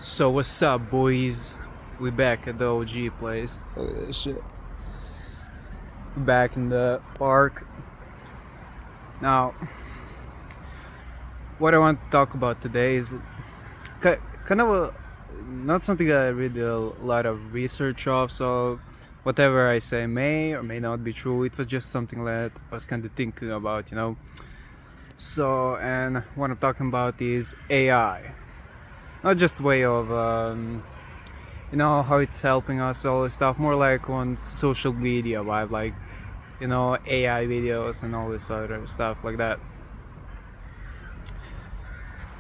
So what's up, boys? We back at the OG place. Look at this shit. Back in the park. Now, what I want to talk about today is kind of not something that I read a lot of research of. So whatever I say may or may not be true. It was just something that I was kind of thinking about. So, and what I'm talking about is AI. Not just way of how it's helping us, all this stuff, more like on social media vibe, like AI videos and all this other stuff like that.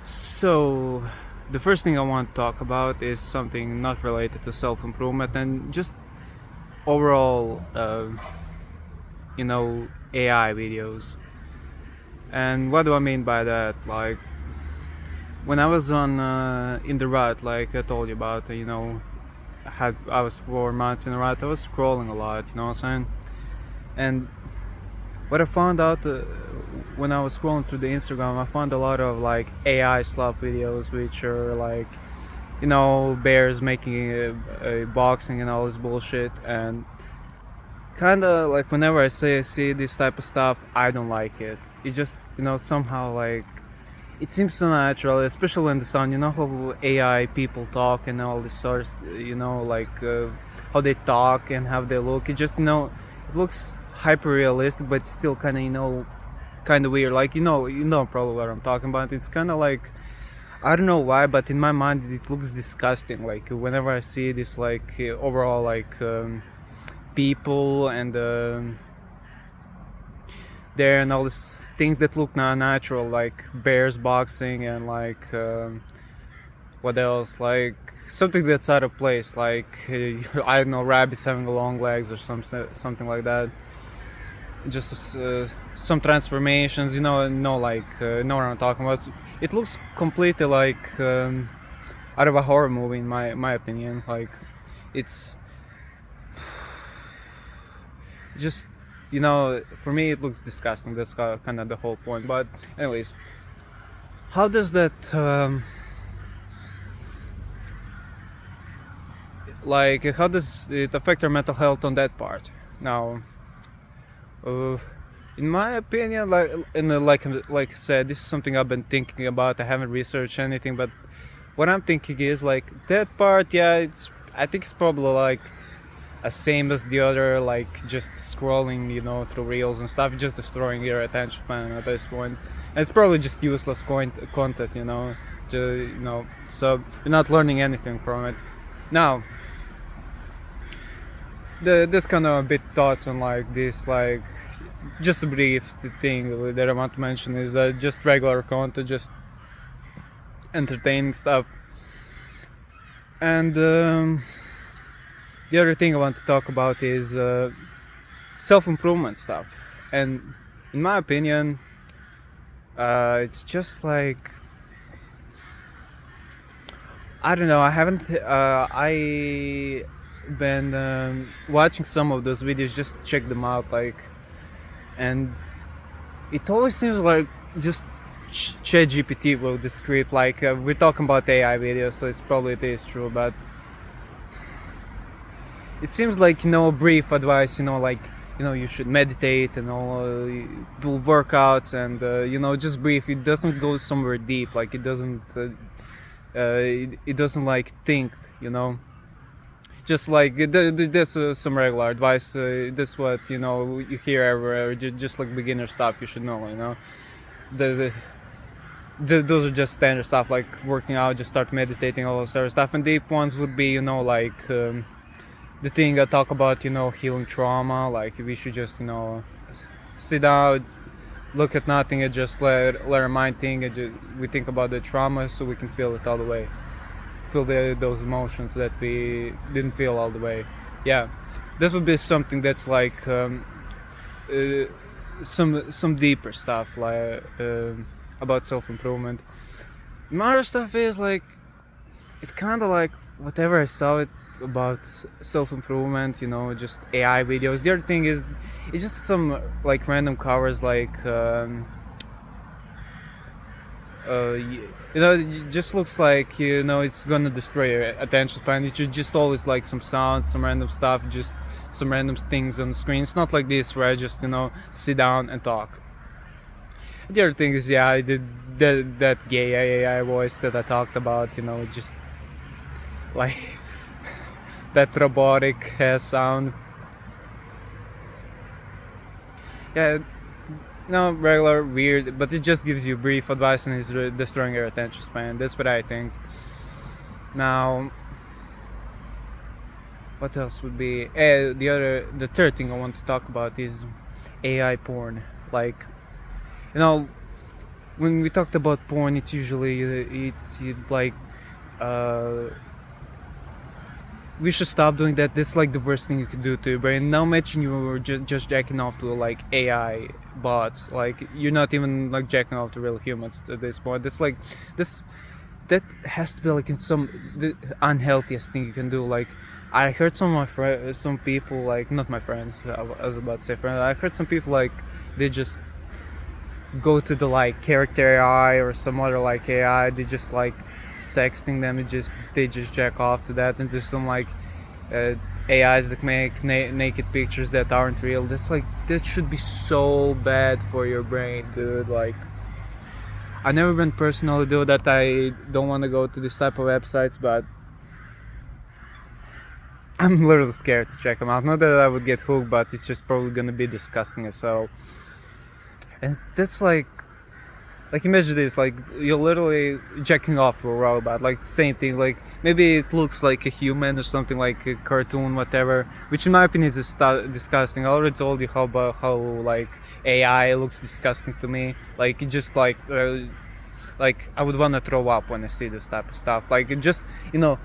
So the first thing I want to talk about is something not related to self-improvement and just overall AI videos. And what do I mean by that? Like when I was on in the rut, like I told you about, I was 4 months in a rut. I was scrolling a lot, you know what I'm saying? And what I found out when I was scrolling through the Instagram, I found a lot of like AI slop videos, which are like, bears making a boxing and all this bullshit. And kind of like whenever I see this type of stuff, I don't like it. It just somehow like it seems so natural, especially when the sound. You know how AI people talk and all this sort of, like how they talk and how they look. It just it looks hyper realistic, but still kind of kind of weird. Like you know probably what I'm talking about. It's kind of like I don't know why, but in my mind it looks disgusting. Like whenever I see this, like overall like people and there and all these things that look not natural, like bears boxing and like what else, like something that's out of place, like I don't know, rabbits having long legs or something like that. Just some transformations, like know what I'm talking about. It looks completely like out of a horror movie in my opinion. Like it's just for me it looks disgusting. That's kind of the whole point. But anyways, how does that like how does it affect our mental health on that part? Now uh, in my opinion, like I said, this is something I've been thinking about. I haven't researched anything, but what I'm thinking is like that part. Yeah, I think it's probably like as same as the other, like just scrolling, through reels and stuff, just destroying your attention span at this point. And it's probably just useless content, so you're not learning anything from it. Now, this kind of a bit thoughts on like this, like just a brief thing that I want to mention is that just regular content, just entertaining stuff. And the other thing I want to talk about is self-improvement stuff. And in my opinion, it's just like I don't know. I haven't. I been watching some of those videos just to check them out, like, and it always seems like just ChatGPT wrote the script. Like we're talking about AI videos, so it's probably it is true, but it seems like brief advice. Like you should meditate and all, do workouts and just brief. It doesn't go somewhere deep. Like it doesn't. It doesn't like think. Just like there's some regular advice. This what you hear everywhere. Just like beginner stuff you should know. There's those are just standard stuff like working out, just start meditating, all those other stuff. And deep ones would be like the thing I talk about, healing trauma. Like we should just sit down, look at nothing, and just let our mind think. And we think about the trauma so we can feel it all the way. Feel those emotions that we didn't feel all the way. Yeah, that would be something that's like some deeper stuff, like about self-improvement. My other stuff is like it kind of like whatever I saw it about self-improvement, just AI videos. The other thing is it's just some like random covers, like you know, it just looks like, you know, it's gonna destroy your attention span. It's just always like some sounds, some random stuff, just some random things on the screen. It's not like this where I just, you know, sit down and talk. The other thing is, yeah, I did that gay AI voice that I talked about, you know, just like that robotic sound. Yeah, no, regular, weird, but it just gives you brief advice and is destroying your attention span. That's what I think. Now, what else would be? The third thing I want to talk about is AI porn. Like, you know, when we talked about porn, it's usually it's like uh, we should stop doing that. That's like the worst thing you could do to your brain. Now imagine you were just jacking off to like AI bots. Like you're not even like jacking off to real humans at this point. That's like this. That has to be like in some the unhealthiest thing you can do. Like I heard some of my some people, like not my friends. I was about to say friends. I heard some people like they just go to the like character AI or some other like AI. They just like sexting them. They just jack off to that, and just some like uh, AIs that make naked pictures that aren't real. That's like that should be so bad for your brain, dude. Like I've never been personally do that. I don't want to go to this type of websites, but I'm a little scared to check them out. Not that I would get hooked, but it's just probably gonna be disgusting as so. And that's like imagine this, like you're literally jacking off to a robot, like same thing, like maybe it looks like a human or something, like a cartoon, whatever, which in my opinion is disgusting. I already told you how like AI looks disgusting to me. Like it just like I would want to throw up when I see this type of stuff. Like it just, you know,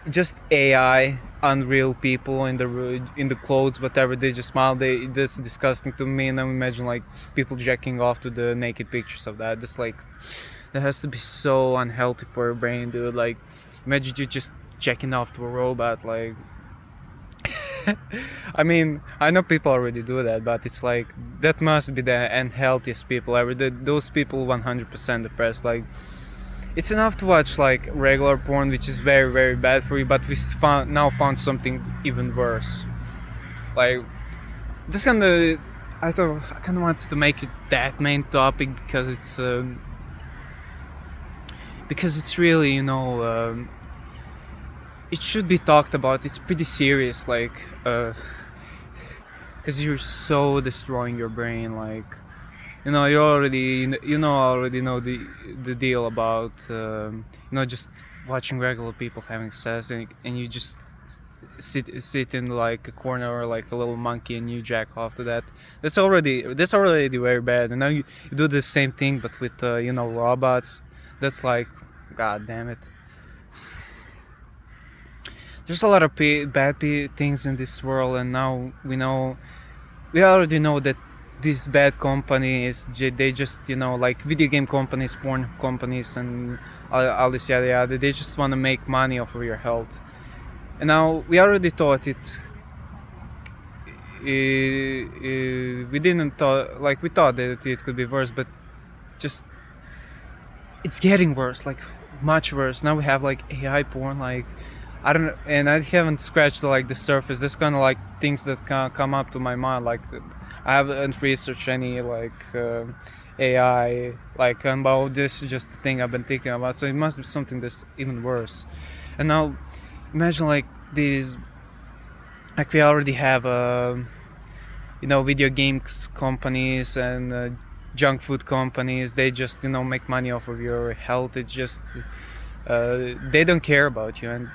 just AI, unreal people in the clothes, whatever. They just smile. That's disgusting to me. And I imagine like people jacking off to the naked pictures of that. That's like that has to be so unhealthy for your brain, dude. Like imagine you just jacking off to a robot. Like I mean, I know people already do that, but it's like that must be the unhealthiest people ever. Those people 100% depressed. Like it's enough to watch like regular porn, which is very very bad for you, but we found something even worse. Like this kind of I kind of wanted to make it that main topic because it's really, you know, it should be talked about. It's pretty serious, like because you're so destroying your brain. Like you know, already know the deal about you know, just watching regular people having sex, and you just sit in like a corner or like a little monkey and you jack off to that. That's already very bad. And now you do the same thing but with you know, robots. That's like, god damn it. There's a lot of things in this world, and now we already know that these bad companies, they just, you know, like video game companies, porn companies, and all this yada yada, they just want to make money off of your health. And now we already thought we didn't thought, like we thought that it could be worse, but just it's getting worse, like much worse. Now we have like AI porn, like I don't, and I haven't scratched like the surface. There's kind of like things that come up to my mind. Like I haven't researched any like AI like about this. Just a thing I've been thinking about. So it must be something that's even worse. And now imagine like these, like we already have you know, video games companies and junk food companies. They just, you know, make money off of your health. It's just they don't care about you. And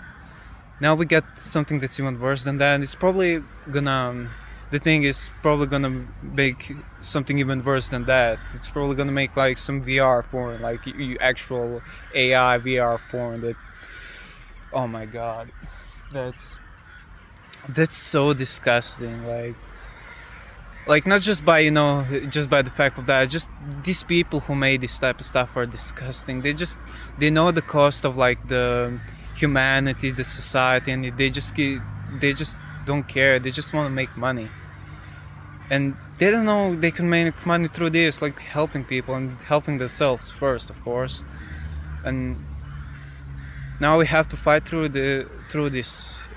now we got something that's even worse than that. And it's probably gonna, the thing is probably gonna make something even worse than that. It's probably gonna make like some VR porn, like actual AI VR porn. That, oh my god, that's so disgusting. Like not just by, you know, just by the fact of that, just these people who made this type of stuff are disgusting. They know the cost of like the humanity, the society, and they just don't care. They just want to make money. And they don't know they can make money through this, like helping people and helping themselves first, of course. And now we have to fight through this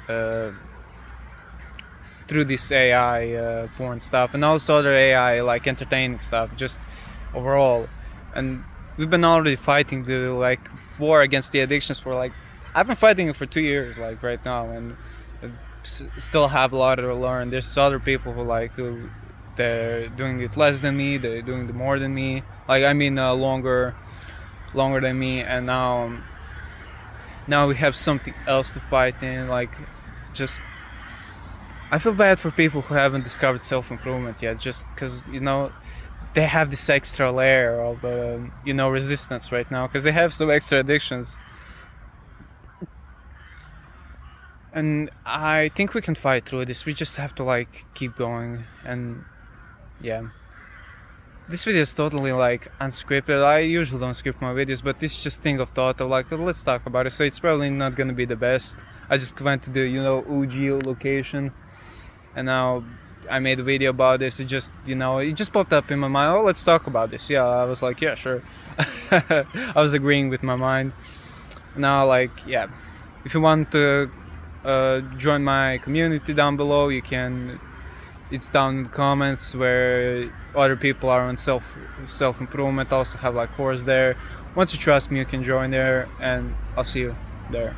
AI porn stuff, and also other AI like entertaining stuff, just overall. And we've been already fighting the like war against the addictions for like, I've been fighting it for 2 years, like right now, and still have a lot to learn. There's other people who they're doing it less than me, they're doing it more than me. Like I mean, longer than me, and now we have something else to fight in. Like, just I feel bad for people who haven't discovered self-improvement yet, just because they have this extra layer of resistance right now, because they have some extra addictions. And I think we can fight through this. We just have to like keep going. And yeah, this video is totally like unscripted. I usually don't script my videos, but this is just thing of thought of like, let's talk about it. So it's probably not gonna be the best. I just went to the OG location, and now I made a video about this. It just popped up in my mind. Oh, let's talk about this. Yeah, I was like, yeah, sure. I was agreeing with my mind. Now, like, yeah, if you want to join my community down below, you can. It's down in the comments where other people are on self-improvement. Also have like course there. Once you trust me, you can join there, and I'll see you there.